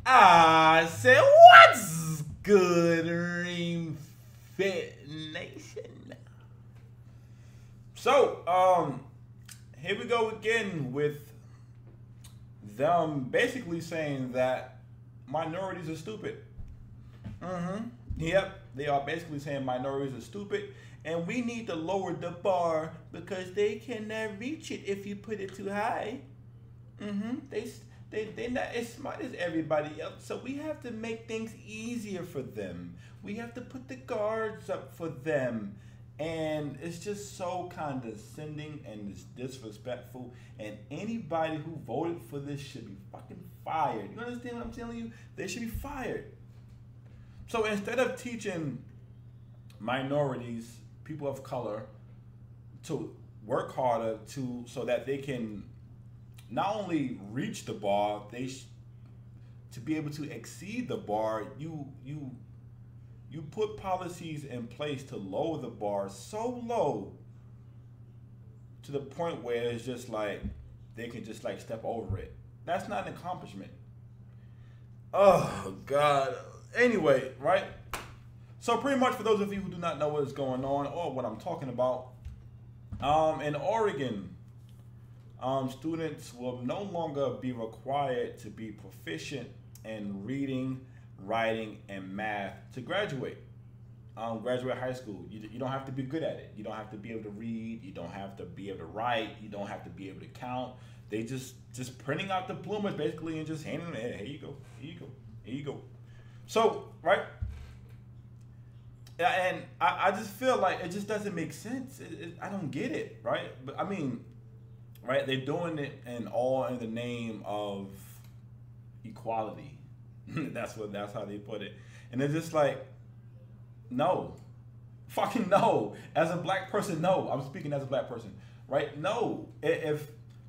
I said, what's good, Ream Fit Nation? So, here we go again with them basically saying that minorities are stupid. Yep, they are basically saying minorities are stupid, and we need to lower the bar because they cannot reach it if you put it too high. They're not as smart as everybody else, so we have to make things easier for them. We have to put the guards up for them, and it's just so condescending and it's disrespectful. And anybody who voted for this should be fucking fired. You understand what I'm telling you? They should be fired. So instead of teaching minorities, people of color, to work harder so that they can not only reach the bar, to be able to exceed the bar, you put policies in place to lower the bar so low to the point where it's just like they can just like step over it. That's not an accomplishment. Oh God. Anyway, right? So pretty much for those of you who do not know what is going on or what I'm talking about, in Oregon, students will no longer be required to be proficient in reading, writing, and math to graduate. Graduate high school. You don't have to be good at it. You don't have to be able to read. You don't have to be able to write. You don't have to be able to count. They just printing out diplomas basically and just handing them, hey, here you go, here you go, here you go. So, right? And I just feel like it just doesn't make sense. I don't get it, right? But I mean, right? They're doing it in the name of equality. That's how they put it. And it's just like, no, fucking no. As a black person, no. I'm speaking as a black person, right? No.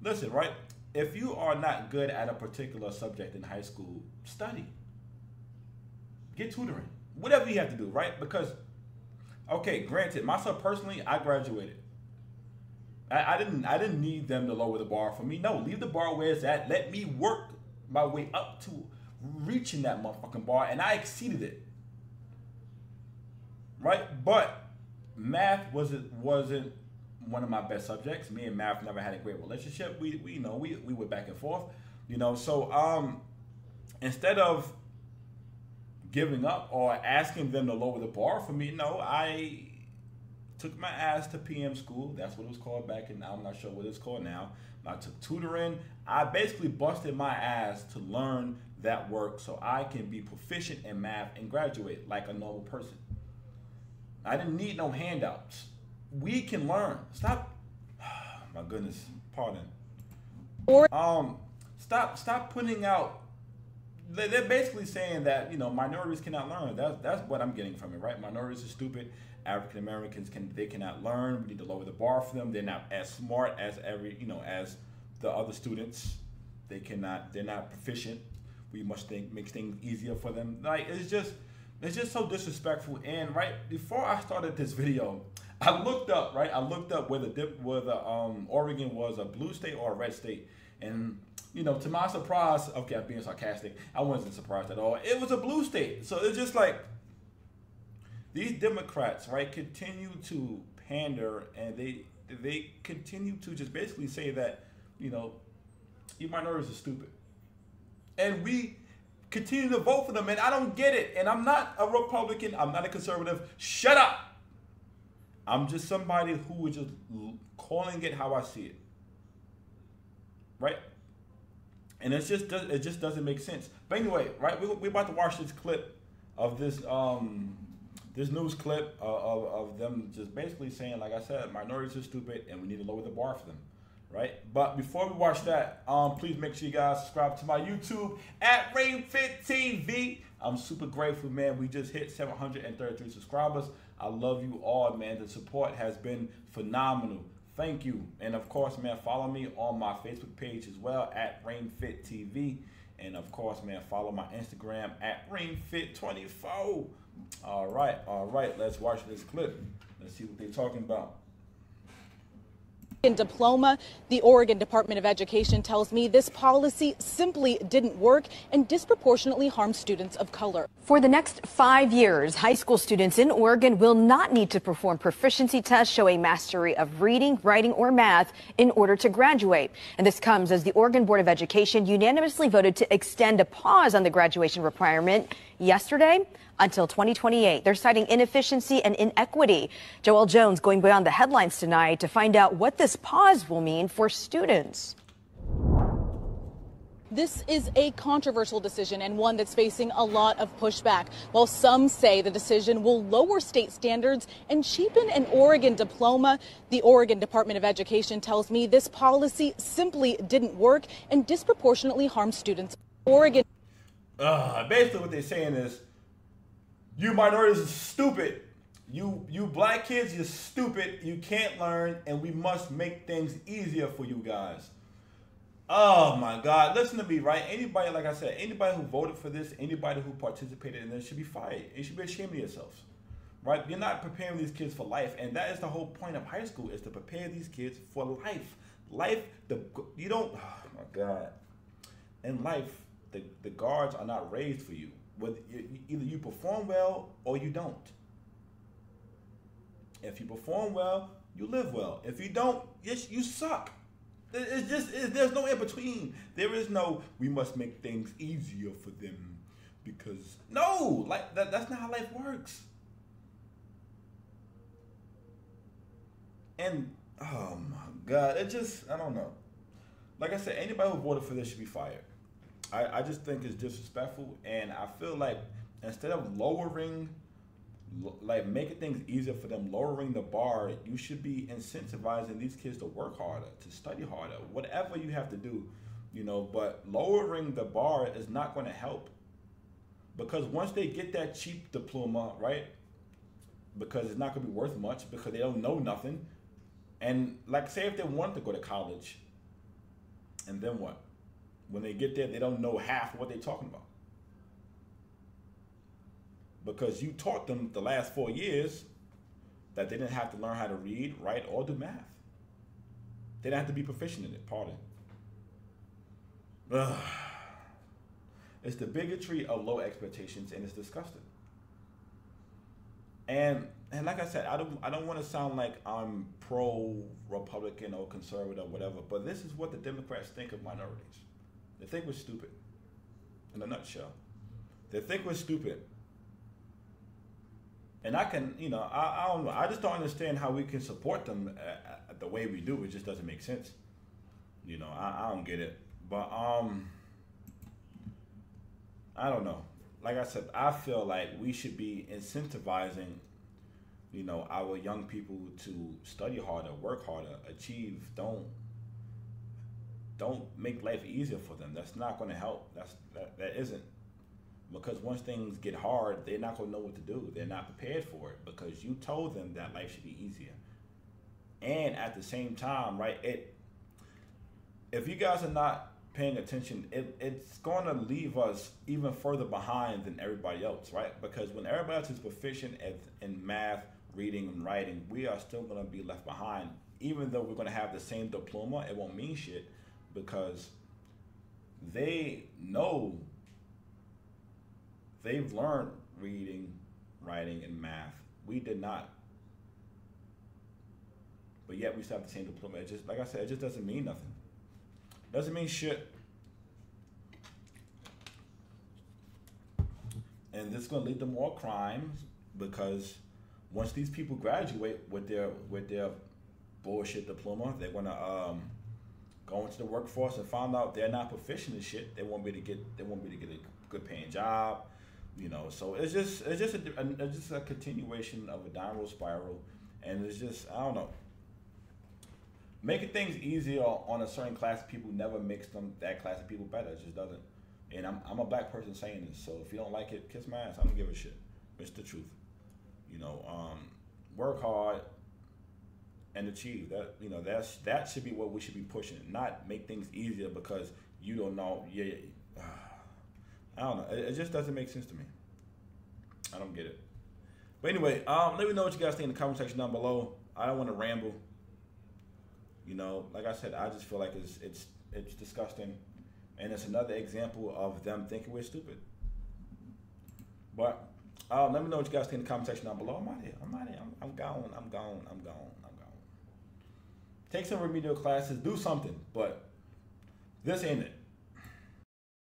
Listen, right? If you are not good at a particular subject in high school, study. Get tutoring. Whatever you have to do, right? Because, okay, granted, myself personally, I graduated. I didn't need them to lower the bar for me. No, leave the bar where it's at. Let me work my way up to reaching that motherfucking bar, and I exceeded it. Right? But math wasn't one of my best subjects. Me and math never had a great relationship. We went back and forth. So instead of giving up or asking them to lower the bar for me, no, I took my ass to PM school. That's what it was called back in, I'm not sure what it's called now. I took tutoring. I basically busted my ass to learn that work so I can be proficient in math and graduate like a normal person. I didn't need no handouts. We can learn. Stop. My goodness, pardon. Stop putting out. They're basically saying that minorities cannot learn. That's what I'm getting from it, right? Minorities are stupid. African Americans cannot learn. We need to lower the bar for them. They're not as smart as as the other students. They're not proficient. We must make things easier for them. Like it's just so disrespectful. And right before I started this video, I looked up whether Oregon was a blue state or a red state, and to my surprise, okay, I'm being sarcastic. I wasn't surprised at all. It was a blue state. So it's just like these Democrats, right, continue to pander, and they continue to just basically say that you minorities are stupid, and we continue to vote for them, and I don't get it. And I'm not a Republican. I'm not a conservative. Shut up. I'm just somebody who is just calling it how I see it, right? And it just doesn't make sense. But anyway, right? We're about to watch this clip of this this news clip of them just basically saying, like I said, minorities are stupid and we need to lower the bar for them, right? But before we watch that, please make sure you guys subscribe to my YouTube at ReactionVideo. I'm super grateful, man. We just hit 733 subscribers. I love you all, man. The support has been phenomenal. Thank you. And of course, man, follow me on my Facebook page as well at ReactionVideo. And of course, man, follow my Instagram at ReactionVideo24. All right. Let's watch this clip. Let's see what they're talking about. diploma. The Oregon Department of Education tells me this policy simply didn't work and disproportionately harms students of color. For the next 5 years, high school students in Oregon will not need to perform proficiency tests showing mastery of reading, writing, or math in order to graduate. And this comes as the Oregon Board of Education unanimously voted to extend a pause on the graduation requirement yesterday until 2028. They're citing inefficiency and inequity. Joel Jones going beyond the headlines tonight to find out what this pause will mean for students. This is a controversial decision and one that's facing a lot of pushback. While some say the decision will lower state standards and cheapen an Oregon diploma, the Oregon Department of Education tells me this policy simply didn't work and disproportionately harms students. Oregon. Basically what they're saying is, you minorities are stupid. You black kids, you're stupid. You can't learn, and we must make things easier for you guys. Oh my God, listen to me, right? Anybody, like I said, anybody who voted for this, anybody who participated in this should be fired. You should be ashamed of yourselves, right? You're not preparing these kids for life, and that is the whole point of high school, is to prepare these kids for life. You don't, oh my God. In life, the guards are not raised for you. Either you perform well or you don't. If you perform well, you live well. If you don't, yes, you suck. There's no in between. There is no, we must make things easier for them because, no, like that's not how life works. And, oh my God, I don't know. Like I said, anybody who voted for this should be fired. I just think it's disrespectful, and I feel like instead of making things easier for them, lowering the bar, you should be incentivizing these kids to work harder, to study harder, whatever you have to do, but lowering the bar is not going to help, because once they get that cheap diploma, right, because it's not going to be worth much because they don't know nothing, and like say if they wanted to go to college, and then what? When they get there, they don't know half of what they're talking about. Because you taught them the last 4 years that they didn't have to learn how to read, write, or do math. They didn't have to be proficient in it, pardon. Ugh. It's the bigotry of low expectations, and it's disgusting. And like I said, I don't want to sound like I'm pro-Republican or conservative or whatever, but this is what the Democrats think of minorities. They think we're stupid, in a nutshell. They think we're stupid. And I can, I don't know. I just don't understand how we can support them the way we do. It just doesn't make sense. I don't get it. But I don't know. Like I said, I feel like we should be incentivizing, our young people to study harder, work harder, achieve. Don't make life easier for them. That's not going to help. That isn't. Because once things get hard, they're not going to know what to do. They're not prepared for it because you told them that life should be easier. And at the same time, right, if you guys are not paying attention, it's going to leave us even further behind than everybody else, right? Because when everybody else is proficient in math, reading, and writing, we are still going to be left behind. Even though we're going to have the same diploma, it won't mean shit because they know. They've learned reading, writing, and math. We did not. But yet we still have the same diploma. It just, like I said, it just doesn't mean nothing. Doesn't mean shit. And this is going to lead to more crimes because once these people graduate with their bullshit diploma, they're going to go into the workforce and find out they're not proficient in shit. They won't be able to get a good paying job. So it's just a continuation of a downward spiral, and it's just, I don't know. Making things easier on a certain class of people never makes that class of people better. It just doesn't. And I'm a black person saying this, so if you don't like it, kiss my ass. I don't give a shit. It's the truth. Work hard and achieve. That should be what we should be pushing. Not make things easier because you don't know. I don't know. It just doesn't make sense to me. I don't get it. But anyway, let me know what you guys think in the comment section down below. I don't want to ramble. You know, like I said, I just feel like it's disgusting, and it's another example of them thinking we're stupid. But let me know what you guys think in the comment section down below. I'm out here. I'm gone. Take some remedial classes, do something, but this ain't it.